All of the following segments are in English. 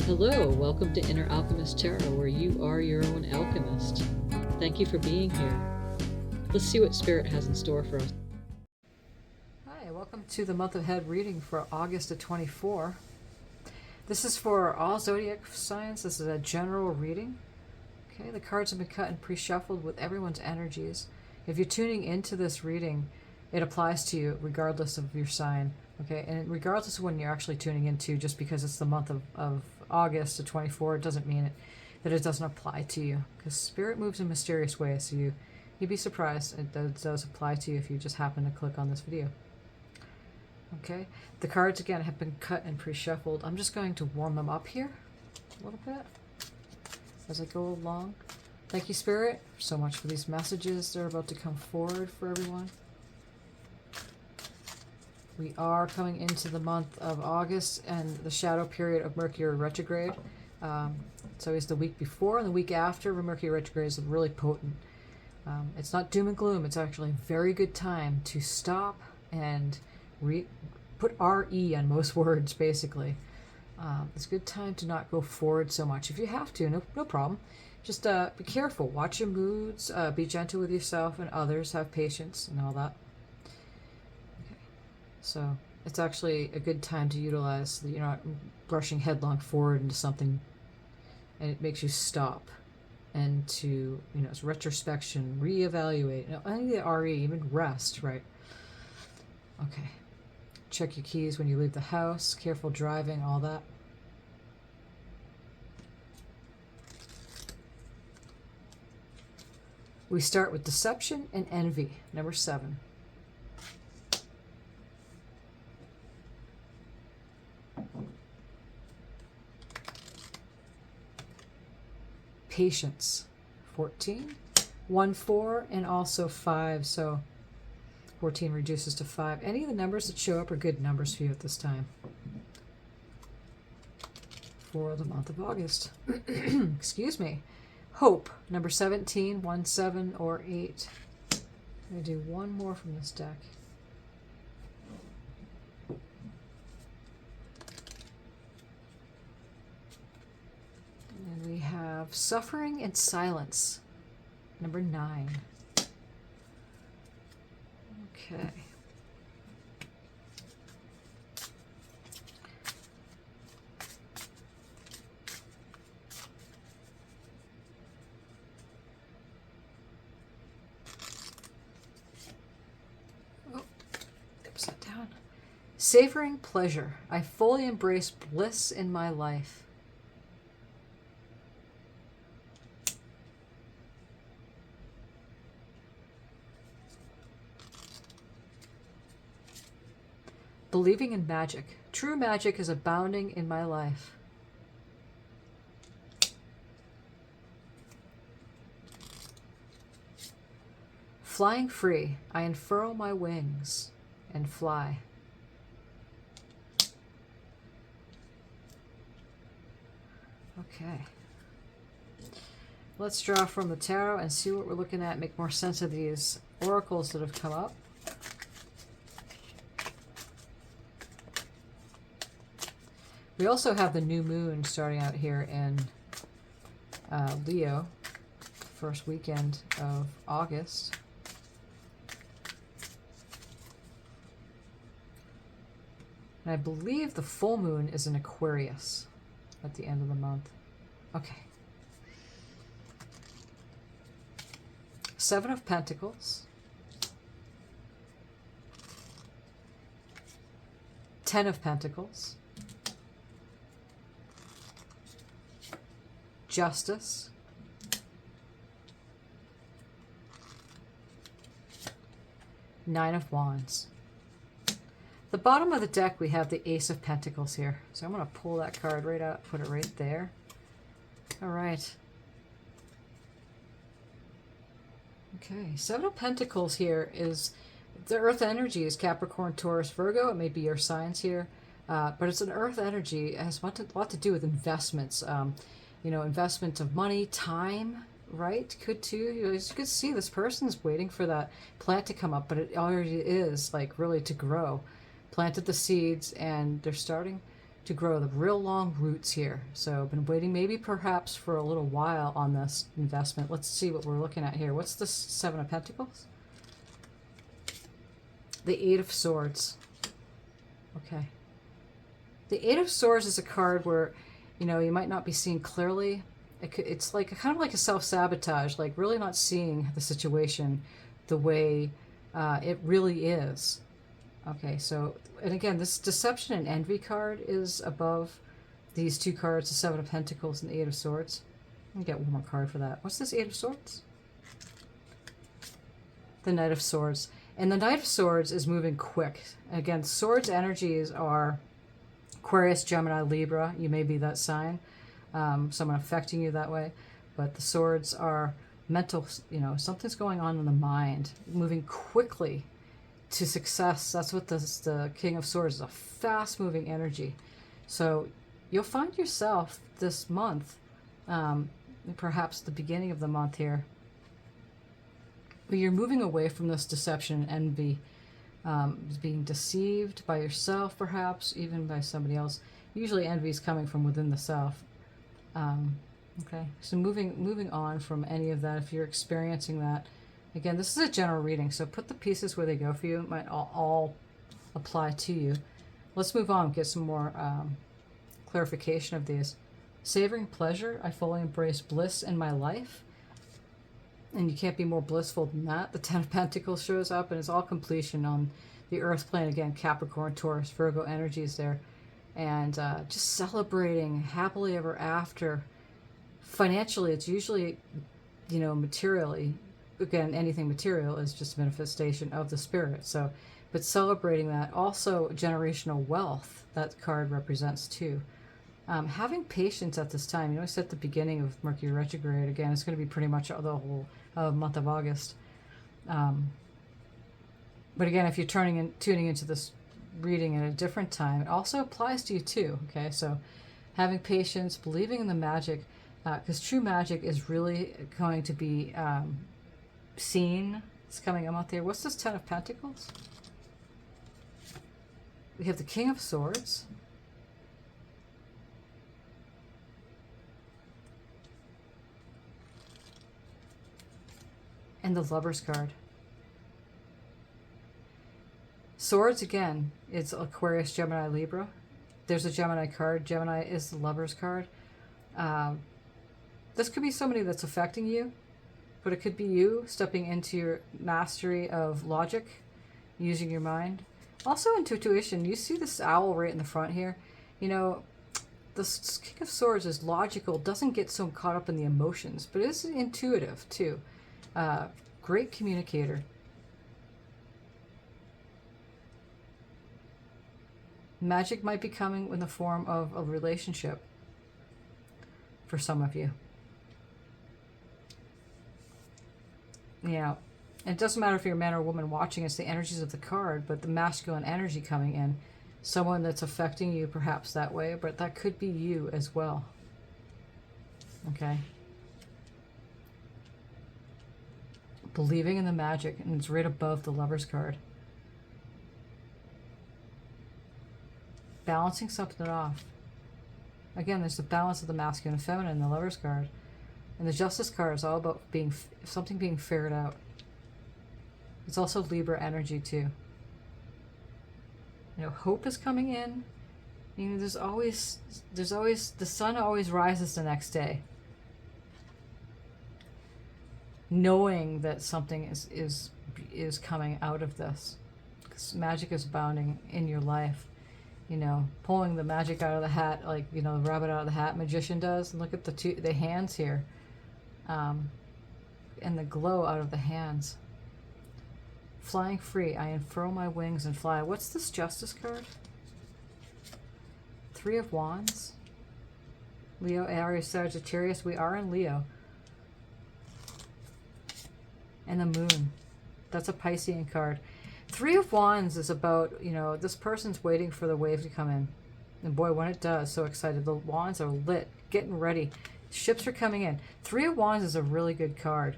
Hello, welcome to Inner Alchemist Tarot, where you are your own alchemist. Thank you for being here. Let's see what Spirit has in store for us. Hi, welcome to the month ahead reading for August of 24. This is for all zodiac signs. This is a general reading. Okay, the cards have been cut and pre-shuffled with everyone's energies. If you're tuning into this reading, it applies to you regardless of your sign. Okay, and regardless of when you're actually tuning into, just because it's the month of August of 24, it doesn't mean that it doesn't apply to you. Because Spirit moves in mysterious ways, so you'd be surprised. It does apply to you if you just happen to click on this video. Okay, the cards again have been cut and pre-shuffled. I'm just going to warm them up here a little bit as I go along. Thank you, Spirit, so much for these messages. They're about to come forward for everyone. We are coming into the month of August and the shadow period of Mercury retrograde. It's always the week before and the week after. Mercury retrograde is really potent. It's not doom and gloom. It's actually a very good time to stop and put RE on most words, basically. It's a good time to not go forward so much. If you have to, no problem. Just be careful. Watch your moods. Be gentle with yourself and others. Have patience and all that. So it's actually a good time to utilize so that you're not rushing headlong forward into something, and it makes you stop and to, it's retrospection, reevaluate. Any of the RE, even rest, right? Okay. Check your keys when you leave the house. Careful driving, all that. We start with deception and envy, number 7. Patience, 14, 1, 4, and also 5. So 14 reduces to 5. Any of the numbers that show up are good numbers for you at this time for the month of August. Excuse me. Hope, number 17, 1, 7, or 8. I'm going to do one more from this deck. And we have suffering and silence, number 9. Okay. Oh, upside down. Savoring pleasure. I fully embrace bliss in my life. Believing in magic. True magic is abounding in my life. Flying free. I unfurl my wings and fly. Okay. Let's draw from the tarot and see what we're looking at. Make more sense of these oracles that have come up. We also have the new moon starting out here in Leo, first weekend of August. And I believe the full moon is in Aquarius at the end of the month. Okay. 7 of Pentacles. 10 of Pentacles. Justice. Nine of Wands. The bottom of the deck, we have the Ace of Pentacles here. So I'm going to pull that card right out, put it right there. All right. Okay, 7 of Pentacles here is the Earth energy is Capricorn, Taurus, Virgo. It may be your signs here, but it's an Earth energy. It has a lot to do with investments. Investment of money, time, right? Could too. You could see this person's waiting for that plant to come up, but it already is like really to grow. Planted the seeds and they're starting to grow the real long roots here. So I've been waiting maybe perhaps for a little while on this investment. Let's see what we're looking at here. What's the Seven of Pentacles? The Eight of Swords. Okay. The Eight of Swords is a card where, you know, you might not be seeing clearly. It's like kind of like a self-sabotage, like really not seeing the situation the way it really is. Okay, so, and again, this Deception and Envy card is above these two cards, the Seven of Pentacles and the Eight of Swords. Let me get one more card for that. What's this Eight of Swords? The Knight of Swords. And the Knight of Swords is moving quick. Again, Swords energies are Aquarius, Gemini, Libra. You may be that sign. Someone affecting you that way. But the Swords are mental, you know, something's going on in the mind, moving quickly to success. That's what the King of Swords is, a fast-moving energy. So you'll find yourself this month, perhaps the beginning of the month here, but you're moving away from this deception and envy, being deceived by yourself, perhaps even by somebody else. Usually envy is coming from within the self. Okay, so moving on from any of that, if you're experiencing that. Again, this is a general reading, so put the pieces where they go for you. It might all apply to you. Let's move on, get some more clarification of these. Savoring pleasure, I fully embrace bliss in my life. And you can't be more blissful than that. The Ten of Pentacles shows up, and it's all completion on the Earth plane. Again, Capricorn, Taurus, Virgo energies there. And just celebrating happily ever after. Financially, it's usually, you know, materially. Again, anything material is just a manifestation of the spirit. So, but celebrating that. Also, generational wealth, that card represents too. Having patience at this time. You know, I said at the beginning of Mercury retrograde, again, it's going to be pretty much the whole month of August. But again, if you're tuning into this reading at a different time, it also applies to you too. Okay, so having patience, believing in the magic, because true magic is really going to be seen. It's coming out there. What's this Ten of Pentacles? We have the King of Swords. And the Lover's card. Swords, again, it's Aquarius, Gemini, Libra. There's a Gemini card. Gemini is the Lover's card. This could be somebody that's affecting you, but it could be you stepping into your mastery of logic, using your mind. Also intuition. You see this owl right in the front here? You know, the King of Swords is logical, doesn't get so caught up in the emotions, but is intuitive too. Great communicator. Magic might be coming in the form of a relationship for some of you. Yeah, it doesn't matter if you're a man or a woman watching, it's the energies of the card, but the masculine energy coming in. Someone that's affecting you perhaps that way, but that could be you as well. Okay. Believing in the magic, and it's right above the Lover's card. Balancing something off. Again, there's the balance of the masculine and feminine in the Lover's card. And the Justice card is all about something being figured out. It's also Libra energy too. You know, hope is coming in. You know, there's always the sun always rises the next day. Knowing that something is coming out of this. Because magic is abounding in your life. You know, pulling the magic out of the hat, like, you know, the rabbit out of the hat magician does. And look at the hands here. And the glow out of the hands. Flying free, I unfurl my wings and fly. What's this Justice card? Three of Wands. Leo, Aries, Sagittarius. We are in Leo. And the Moon. That's a Piscean card. Three of Wands is about, you know, this person's waiting for the wave to come in. And boy, when it does, so excited. The Wands are lit, getting ready. Ships are coming in. Three of Wands is a really good card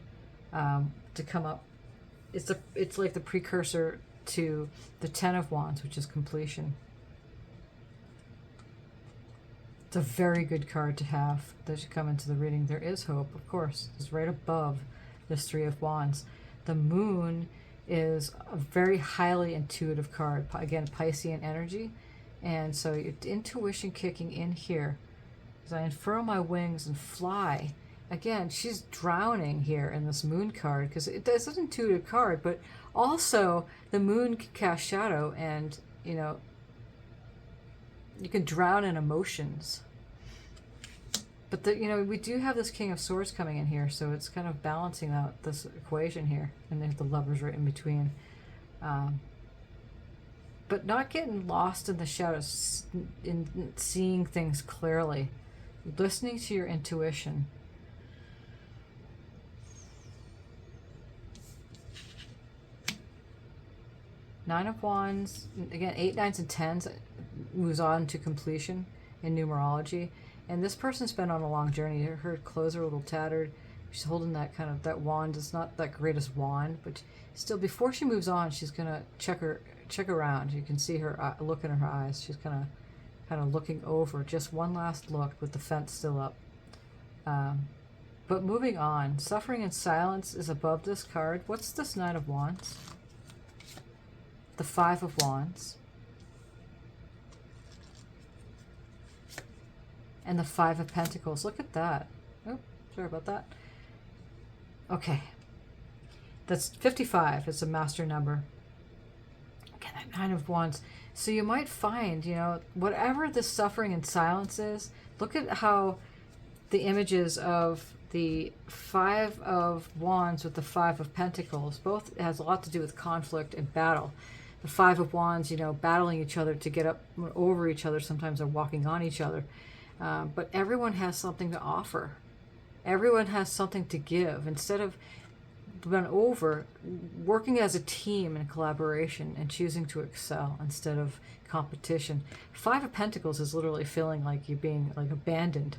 to come up. It's like the precursor to the Ten of Wands, which is completion. It's a very good card to have that should come into the reading. There is hope, of course. It's right above this Three of Wands. The Moon is a very highly intuitive card. Again, Piscean energy. And so your intuition kicking in here. As I unfurl my wings and fly. Again, she's drowning here in this Moon card because it's an intuitive card, but also the Moon can cast shadow and, you know, you can drown in emotions. But, you know, we do have this King of Swords coming in here, so it's kind of balancing out this equation here. And then the Lovers right in between. But not getting lost in the shadows, in seeing things clearly. Listening to your intuition. Nine of Wands, again, 8, 9s, and 10s moves on to completion in numerology. And this person's been on a long journey. Her clothes are a little tattered. She's holding that kind of, that wand. It's not that greatest wand, but still, before she moves on, she's going to check around. You can see her look in her eyes. She's kind of looking over. Just one last look with the fence still up. But moving on, suffering in silence is above this card. What's this Nine of Wands? The Five of Wands. And the Five of Pentacles. Look at that. Oh, sorry about that. Okay. That's 55. It's a master number. Again, that Nine of Wands. So you might find, you know, whatever this suffering in silence is, look at how the images of the Five of Wands with the Five of Pentacles, both has a lot to do with conflict and battle. The Five of Wands, you know, battling each other to get up over each other. Sometimes they're walking on each other. But everyone has something to offer. Everyone has something to give. Instead of been over, working as a team in collaboration and choosing to excel instead of competition. Five of Pentacles is literally feeling like you're being like abandoned.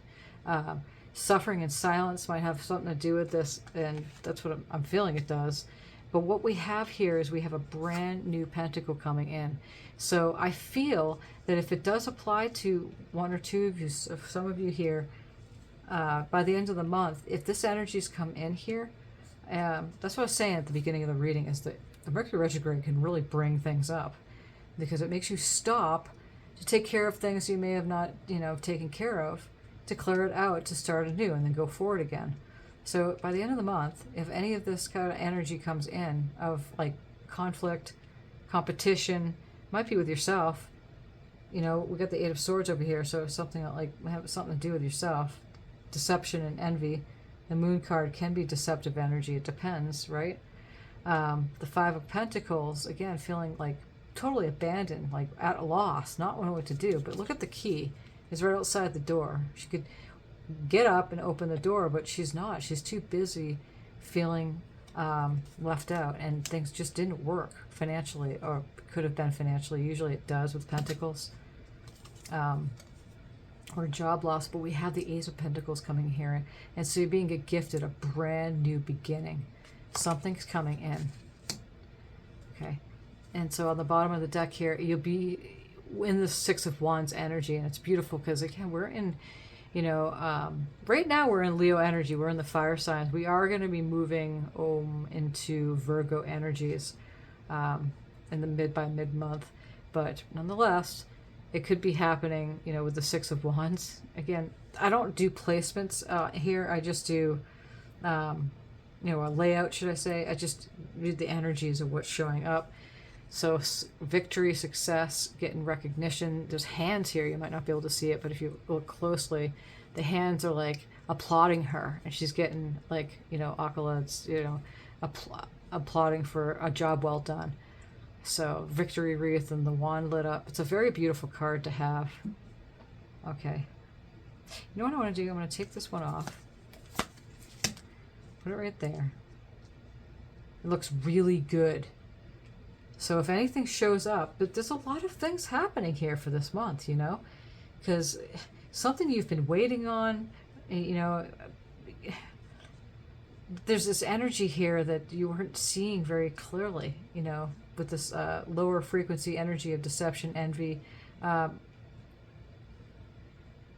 Suffering in silence might have something to do with this, and that's what I'm feeling it does. But what we have here is we have a brand new pentacle coming in. So I feel that if it does apply to one or two of you, some of you here, by the end of the month, if this energy's come in here, that's what I was saying at the beginning of the reading, is that the Mercury retrograde can really bring things up because it makes you stop to take care of things you may have not, you know, taken care of, to clear it out, to start anew, and then go forward again. So by the end of the month, if any of this kind of energy comes in of like conflict, competition, might be with yourself. You know, we got the Eight of Swords over here, so something like have something to do with yourself. Deception and envy. The Moon card can be deceptive energy. It depends, right? The Five of Pentacles, again, feeling like totally abandoned, like at a loss, not knowing what to do. But look at the key. It's right outside the door. She could get up and open the door, but she's not. She's too busy feeling left out, and things just didn't work financially, or could have been financially. Usually it does with Pentacles. Or job loss, but we have the Ace of Pentacles coming here, and so you're being gifted a brand new beginning. Something's coming in. Okay, and so on the bottom of the deck here, you'll be in the Six of Wands energy, and it's beautiful because again, we're in, you know, right now we're in Leo energy. We're in the fire signs. We are going to be moving into Virgo energies in the mid-month, but nonetheless, it could be happening, you know, with the Six of Wands. Again, I don't do placements here. I just do, you know, a layout, should I say. I just read the energies of what's showing up. So victory, success, getting recognition. There's hands here. You might not be able to see it, but if you look closely, the hands are like applauding her, and she's getting like, you know, accolades, you know, applauding for a job well done. So victory wreath and the wand lit up. It's a very beautiful card to have. Okay. You know what I want to do? I'm going to take this one off. Put it right there. It looks really good. So if anything shows up, but there's a lot of things happening here for this month, you know, because something you've been waiting on, you know, there's this energy here that you weren't seeing very clearly, you know, with this lower frequency energy of deception, envy.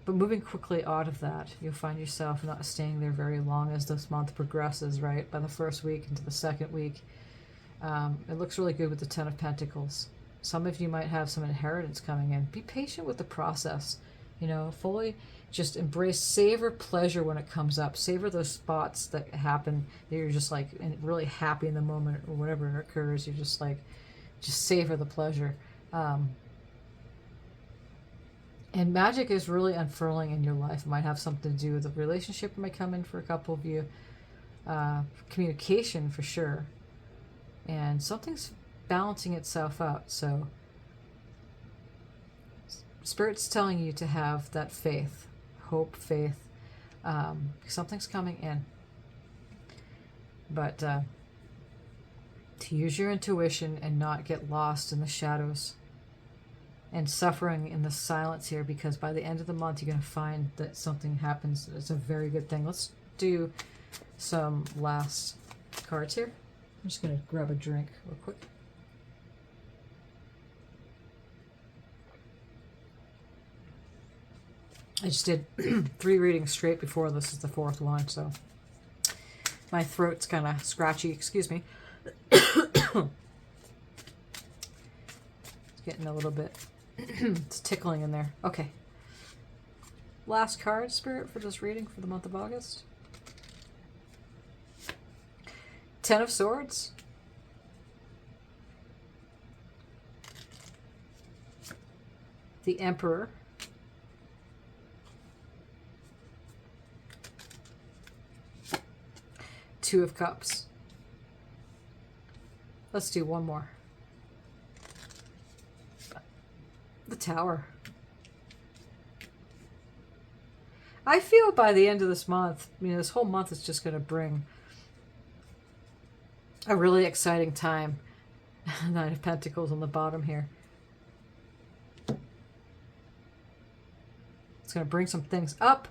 But moving quickly out of that, you'll find yourself not staying there very long as this month progresses, right? By the first week into the second week, it looks really good with the Ten of Pentacles. Some of you might have some inheritance coming in. Be patient with the process, fully just embrace, savor pleasure when it comes up. Savor those spots that happen that you're just like really happy in the moment, or whatever occurs. You're just like, just savor the pleasure. And magic is really unfurling in your life. It might have something to do with a relationship that might come in for a couple of you. Communication for sure. And something's balancing itself out. So Spirit's telling you to have that faith, hope, faith. Something's coming in. But to use your intuition and not get lost in the shadows and suffering in the silence here, because by the end of the month you're going to find that something happens. It's a very good thing. Let's do some last cards here. I'm just going to grab a drink real quick. I just did 3 readings straight before. This is the 4th one, so my throat's kind of scratchy. Excuse me. It's getting a little bit it's tickling in there. Okay. Last card, Spirit, for this reading for the month of August. 10 of Swords. The Emperor. Two of Cups. Let's do one more. The Tower. I feel by the end of this month, this whole month is just going to bring a really exciting time. Nine of Pentacles on the bottom here. It's going to bring some things up,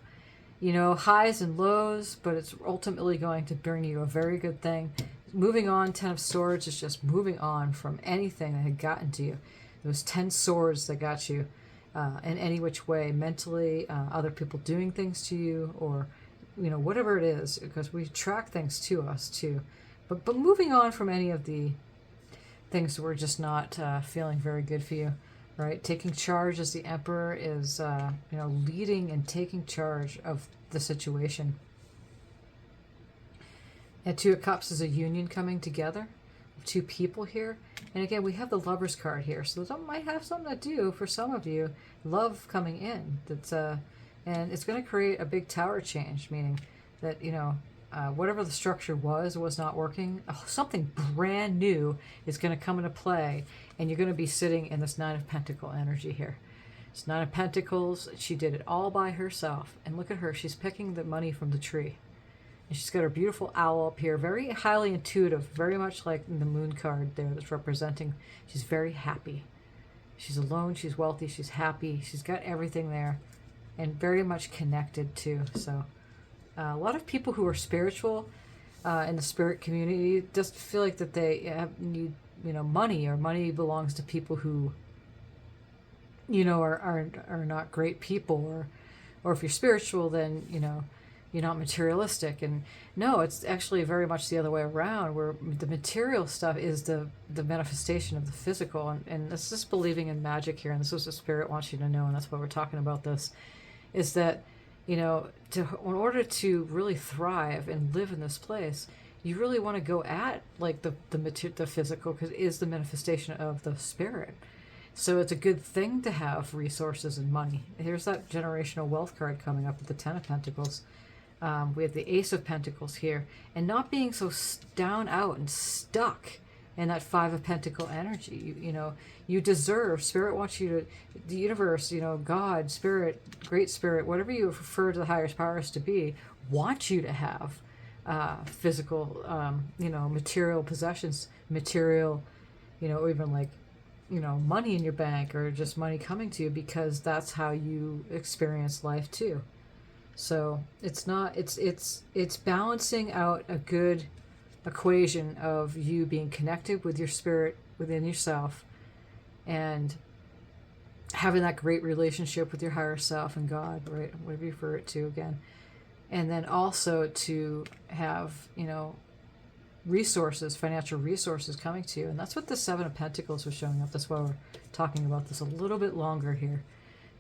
highs and lows, but it's ultimately going to bring you a very good thing. Moving on, 10 of Swords is just moving on from anything that had gotten to you. Those 10 swords that got you in any which way, mentally, other people doing things to you, or, whatever it is, because we track things to us too. But moving on from any of the things that were just not feeling very good for you, right? Taking charge as the Emperor is, leading and taking charge of the situation. And Two of Cups is a union coming together. 2 people here. And again, we have the Lovers card here. So that might have something to do for some of you. Love coming in. That's and it's going to create a big tower change, meaning that, whatever the structure was not working. Something brand new is going to come into play, and you're going to be sitting in this 9 of Pentacle energy here. It's 9 of Pentacles. She did it all by herself. And look at her. She's picking the money from the tree. And she's got her beautiful owl up here, very highly intuitive, very much like the Moon card there that's representing. She's very happy. She's alone, she's wealthy, she's happy, she's got everything there, and very much connected too. So a lot of people who are spiritual in the spirit community just feel like that they need money, or money belongs to people who are not great people, or if you're spiritual, then you're not materialistic. And no, it's actually very much the other way around, where the material stuff is the manifestation of the physical. And this is believing in magic here, and this is what Spirit wants you to know, and that's why we're talking about this, is that in order to really thrive and live in this place, you really want to go at like the physical, because it is the manifestation of the spirit. So it's a good thing to have resources and money. Here's that generational wealth card coming up with the 10 of Pentacles. We have the Ace of Pentacles here, and not being so down out and stuck in that 5 of Pentacle energy. You deserve. Spirit wants you to, the universe, God, Spirit, Great Spirit, whatever you refer to the highest powers to be, want you to have physical, material possessions, material, even like, money in your bank, or just money coming to you, because that's how you experience life too. So it's balancing out a good equation of you being connected with your spirit within yourself, and having that great relationship with your higher self and God, right? Whatever you refer it to again. And then also to have, you know, resources, financial resources coming to you. And that's what the Seven of Pentacles was showing up. That's why we're talking about this a little bit longer here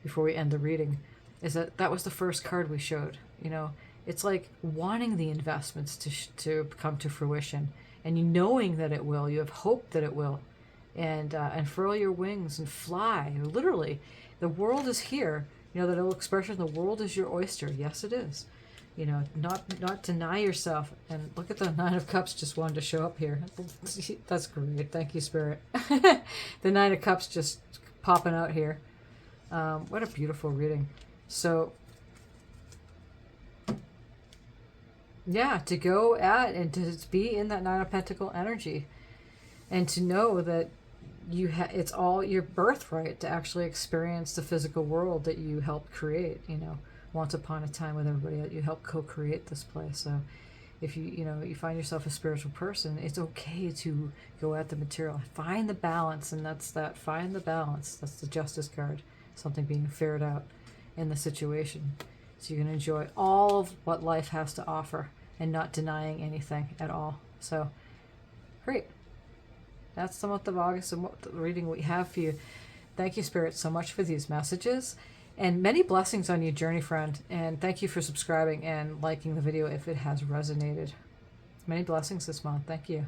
before we end the reading, is that was the first card we showed. You know, it's like wanting the investments to come to fruition, and you knowing that it will. You have hope that it will, and furl your wings and fly. Literally, the world is here. You know that old expression, the world is your oyster. Yes, it is. You know, not deny yourself. And look at the Nine of Cups just wanted to show up here. That's great. Thank you, Spirit. The Nine of Cups just popping out here. What a beautiful reading. So, yeah, to go at and to be in that Nine of Pentacle energy, and to know that it's all your birthright to actually experience the physical world that you helped create. You know, once upon a time with everybody that you helped co-create this place. So if you find yourself a spiritual person, it's okay to go at the material, find the balance. And find the balance. That's the Justice card, something being ferreted out in the situation, so you can enjoy all of what life has to offer and not denying anything at all. So great. That's the month of August and what the reading we have for you. Thank you, Spirit, so much for these messages. And many blessings on your journey, friend. And thank you for subscribing and liking the video if it has resonated. Many blessings this month. Thank you.